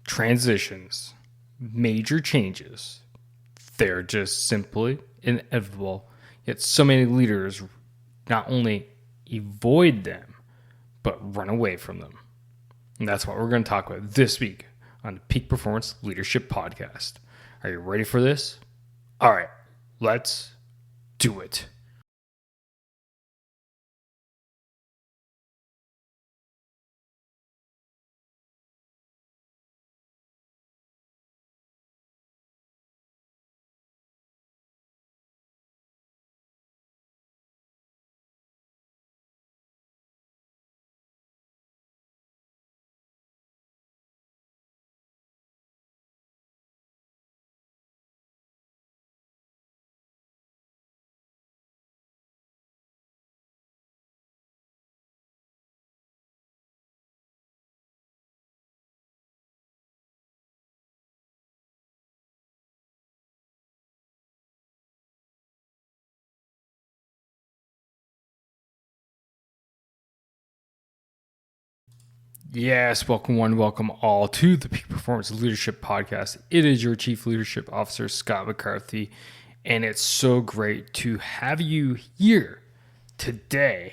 transitions, major changes, they're just simply inevitable. Yet so many leaders not only avoid them, but run away from them. And that's what we're going to talk about this week on the Peak Performance Leadership Podcast. Are you ready for this? All right, let's do it. Yes, welcome one, welcome all to the Peak Performance Leadership Podcast. It is your Chief Leadership Officer, Scott McCarthy, and it's so great to have you here today,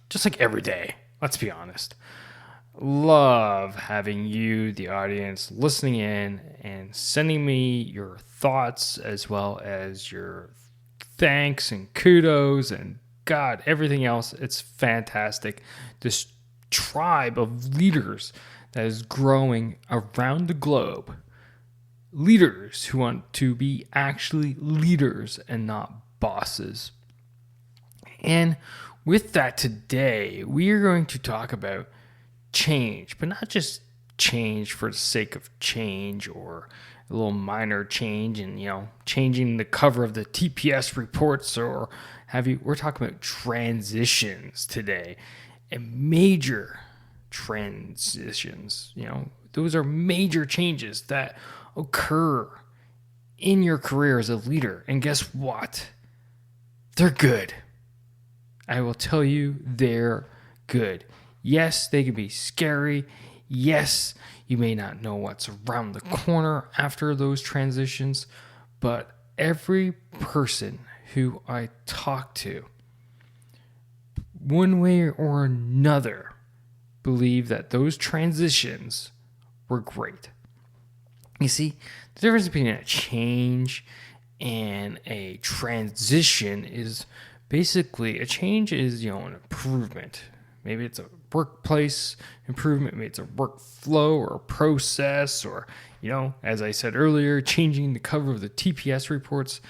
just like every day, let's be honest. Love having you, the audience, listening in and sending me your thoughts as well as your thanks and kudos and God, everything else. It's fantastic. This tribe of leaders that is growing around the globe. Leaders who want to be actually leaders and not bosses. And with that today, we are going to talk about change, but not just change for the sake of change or a little minor change and, changing the cover of the TPS reports or we're talking about transitions today and major transitions. Those are major changes that occur in your career as a leader. And guess what? They're good. I will tell you, they're good. Yes, they can be scary. Yes, you may not know what's around the corner after those transitions, but every person who I talk to, one way or another, believe that those transitions were great. You see, the difference between a change and a transition is basically a change is, an improvement. Maybe it's a workplace improvement, maybe it's a workflow or a process, or, as I said earlier, changing the cover of the TPS reports.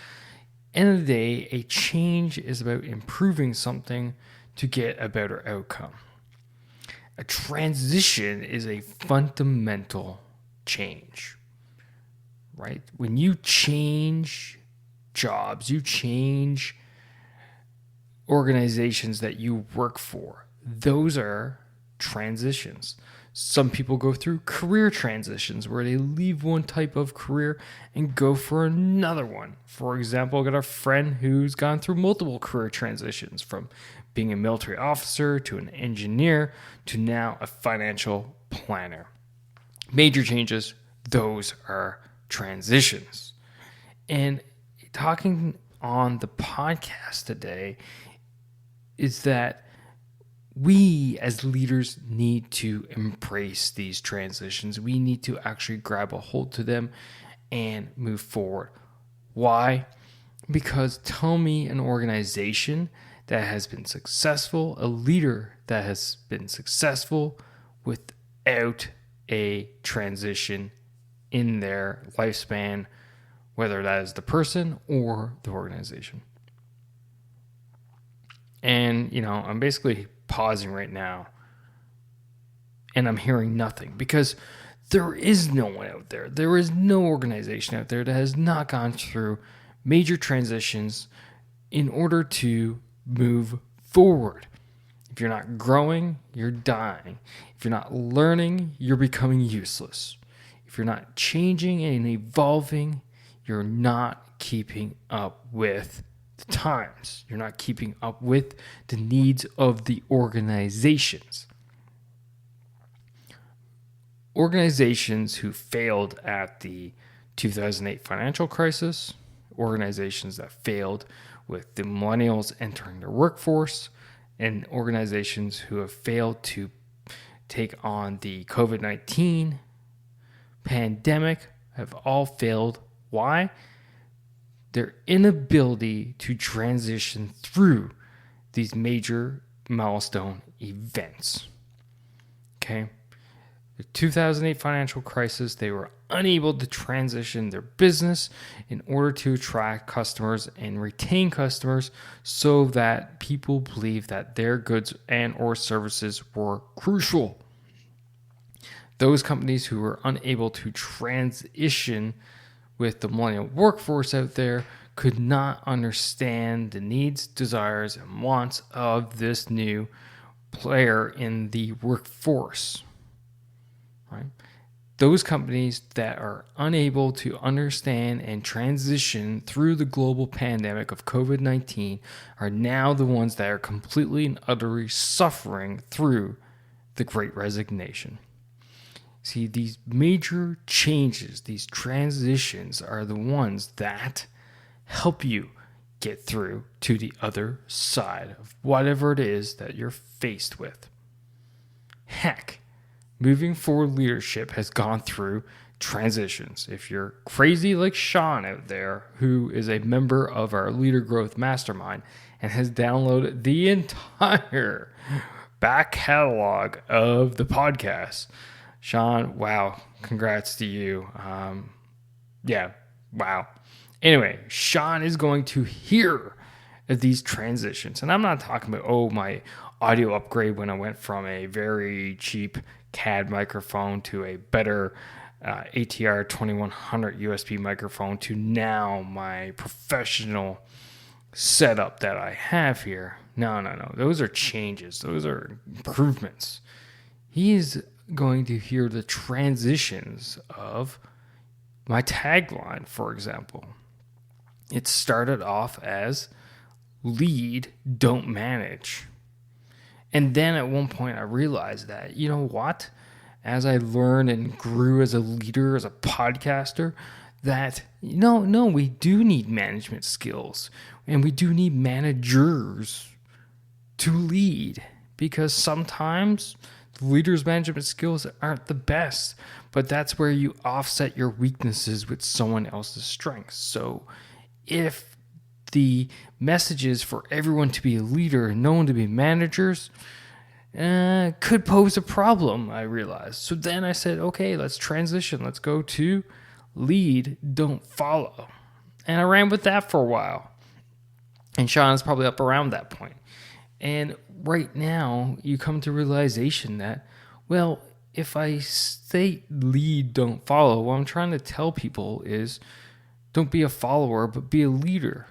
End of the day, a change is about improving something to get a better outcome. A transition is a fundamental change, right? When you change jobs, you change organizations that you work for, those are transitions. Some people go through career transitions where they leave one type of career and go for another one. For example, I got a friend who's gone through multiple career transitions from being a military officer to an engineer to now a financial planner. Major changes, those are transitions. And talking on the podcast today is that we as leaders need to embrace these transitions. We need to actually grab a hold to them and move forward. Why? Because tell me an organization that has been successful, a leader that has been successful without a transition in their lifespan, whether that is the person or the organization. And, I'm basically pausing right now and I'm hearing nothing because there is no one out there. There is no organization out there that has not gone through major transitions in order to move forward. If you're not growing, you're dying. If you're not learning, you're becoming useless. If you're not changing and evolving, you're not keeping up with the times. You're not keeping up with the needs of the organizations. organizations who failed at the 2008 financial crisis, organizations that failed with the millennials entering the workforce, and organizations who have failed to take on the COVID-19 pandemic have all failed. Why? Their inability to transition through these major milestone events. Okay? The 2008 financial crisis, they were unable to transition their business in order to attract customers and retain customers so that people believe that their goods and or services were crucial. Those companies who were unable to transition with the millennial workforce out there could not understand the needs, desires, and wants of this new player in the workforce. Right? Those companies that are unable to understand and transition through the global pandemic of COVID-19 are now the ones that are completely and utterly suffering through the Great Resignation. See, these major changes, these transitions are the ones that help you get through to the other side of whatever it is that you're faced with. Heck, moving forward leadership has gone through transitions. If you're crazy like Sean out there, who is a member of our Leader Growth Mastermind and has downloaded the entire back catalog of the podcast, Sean, wow, congrats to you. Wow. Anyway, Sean is going to hear these transitions. And I'm not talking about, my audio upgrade when I went from a very cheap CAD microphone to a better ATR 2100 USB microphone to now my professional setup that I have here. No. Those are changes. Those are improvements. He's going to hear the transitions of my tagline, for example. It started off as lead, don't manage. And then at one point I realized that, you know what? As I learned and grew as a leader, as a podcaster, that no, we do need management skills and we do need managers to lead, because sometimes the leader's management skills aren't the best, but that's where you offset your weaknesses with someone else's strengths. So if the message is for everyone to be a leader and no one to be managers, could pose a problem, I realized. So then I said, okay, let's transition. Let's go to lead, don't follow. And I ran with that for a while. And Sean's probably up around that point. And right now, you come to realization that, well, if I say lead, don't follow, what I'm trying to tell people is don't be a follower, but be a leader.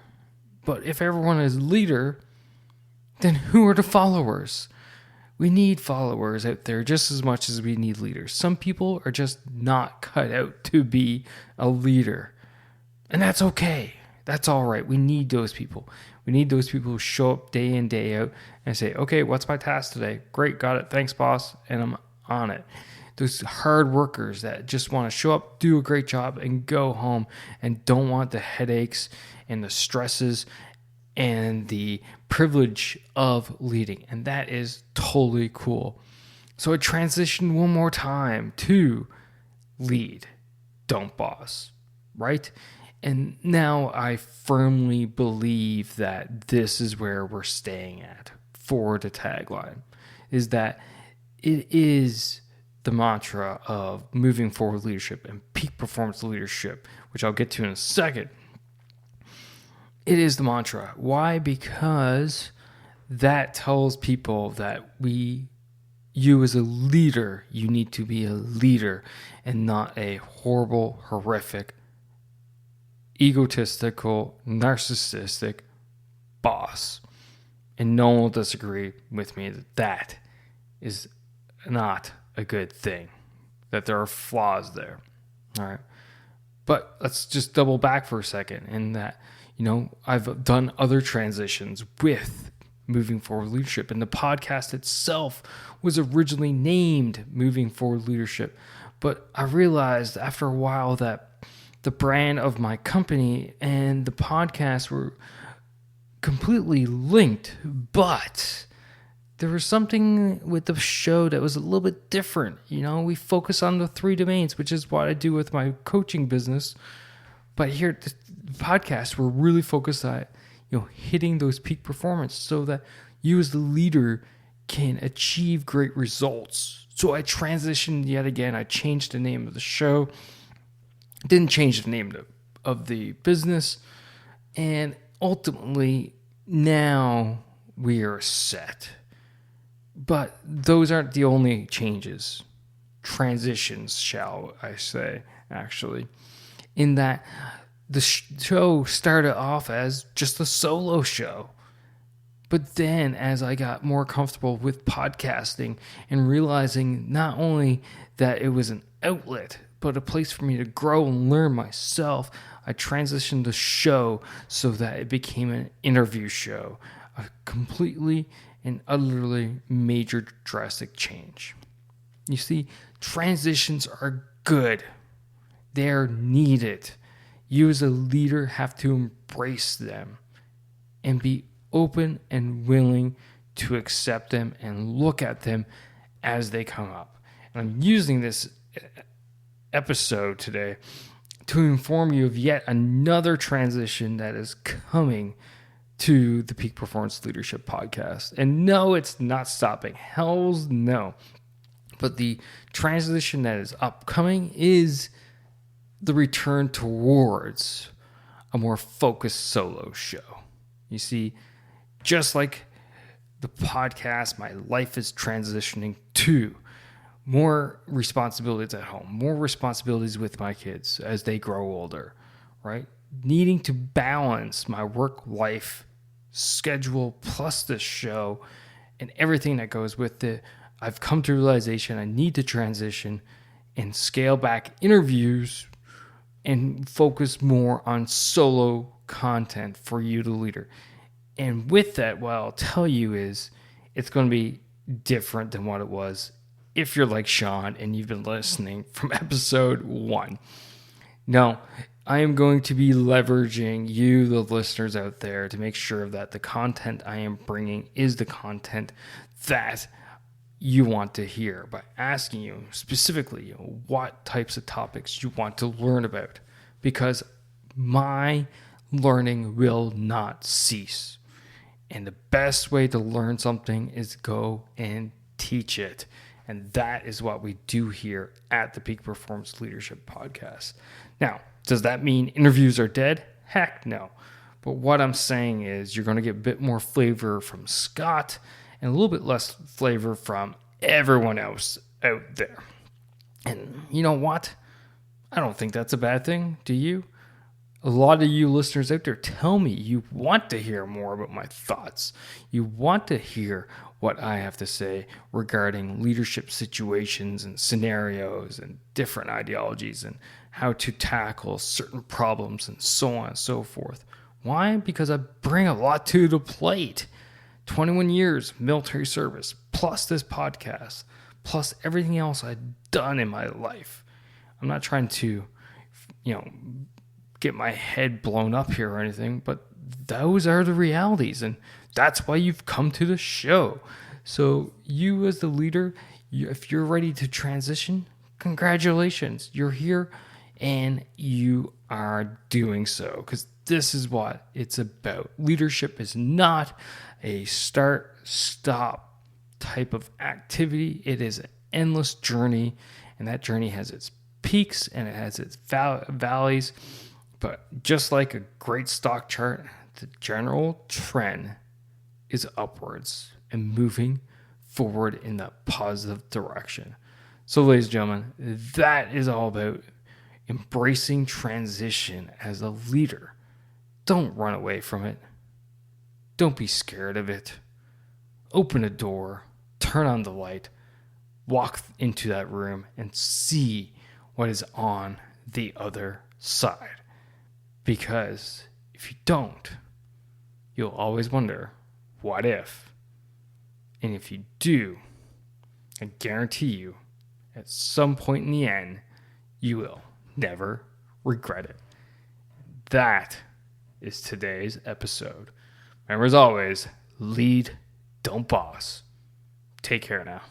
But if everyone is a leader, then who are the followers? We need followers out there just as much as we need leaders. Some people are just not cut out to be a leader. And that's okay. That's all right. We need those people. We need those people who show up day in, day out and say, okay, what's my task today? Great, got it. Thanks, boss. And I'm on it. Those hard workers that just want to show up, do a great job, and go home and don't want the headaches and the stresses and the privilege of leading. And that is totally cool. So I transitioned one more time to lead, don't boss, right? And now I firmly believe that this is where we're staying at for the tagline, is that it is the mantra of moving forward leadership and peak performance leadership, which I'll get to in a second. It is the mantra. Why? Because that tells people that you as a leader, you need to be a leader and not a horrible, horrific, egotistical, narcissistic boss. And no one will disagree with me that that is not a good thing, that there are flaws there. All right. But let's just double back for a second in that, I've done other transitions with Moving Forward Leadership, and the podcast itself was originally named Moving Forward Leadership, But I realized after a while that the brand of my company and the podcast were completely linked, but there was something with the show that was a little bit different. We focus on the 3 domains, which is what I do with my coaching business. But here at the podcast, we're really focused on, hitting those peak performance so that you as the leader can achieve great results. So I transitioned yet again. I changed the name of the show. Didn't change the name of the business. And ultimately, now we are set. But those aren't the only changes. Transitions, shall I say, actually. In that the show started off as just a solo show. But then as I got more comfortable with podcasting and realizing not only that it was an outlet, but a place for me to grow and learn myself, I transitioned the show so that it became an interview show. A completely and utterly major drastic change. You see, transitions are good. They're needed. You as a leader have to embrace them and be open and willing to accept them and look at them as they come up. And I'm using this episode today to inform you of yet another transition that is coming to the Peak Performance Leadership Podcast. And no, it's not stopping. Hell's no. But the transition that is upcoming is the return towards a more focused solo show. You see, just like the podcast, my life is transitioning to more responsibilities at home, more responsibilities with my kids as they grow older, right? Needing to balance my work-life schedule plus this show and everything that goes with it. I've come to realization I need to transition and scale back interviews and focus more on solo content for you, the leader. And with that, what I'll tell you is it's going to be different than what it was if you're like Sean and you've been listening from episode 1. No, I am going to be leveraging you, the listeners out there, to make sure that the content I am bringing is the content that you want to hear by asking you specifically what types of topics you want to learn about, because my learning will not cease. And the best way to learn something is go and teach it. And that is what we do here at the Peak Performance Leadership Podcast. Now, does that mean interviews are dead? Heck no. But what I'm saying is you're going to get a bit more flavor from Scott and a little bit less flavor from everyone else out there. And you know what? I don't think that's a bad thing. Do you? A lot of you listeners out there tell me you want to hear more about my thoughts. You want to hear what I have to say regarding leadership situations and scenarios and different ideologies and how to tackle certain problems and so on and so forth. Why? Because I bring a lot to the plate. 21 years military service, plus this podcast, plus everything else I've done in my life. I'm not trying to, get my head blown up here or anything, but those are the realities, and that's why you've come to the show. So you as the leader, if you're ready to transition, congratulations. You're here and you are doing so, because this is what it's about. Leadership is not a start-stop type of activity. It is an endless journey, and that journey has its peaks and it has its valleys. But just like a great stock chart, the general trend is upwards and moving forward in that positive direction. So, ladies and gentlemen, that is all about embracing transition as a leader. Don't run away from it. Don't be scared of it. Open a door, turn on the light, walk into that room, and see what is on the other side. Because if you don't, you'll always wonder, what if? And if you do, I guarantee you, at some point in the end, you will never regret it. That is today's episode. Remember, as always, lead, don't boss. Take care now.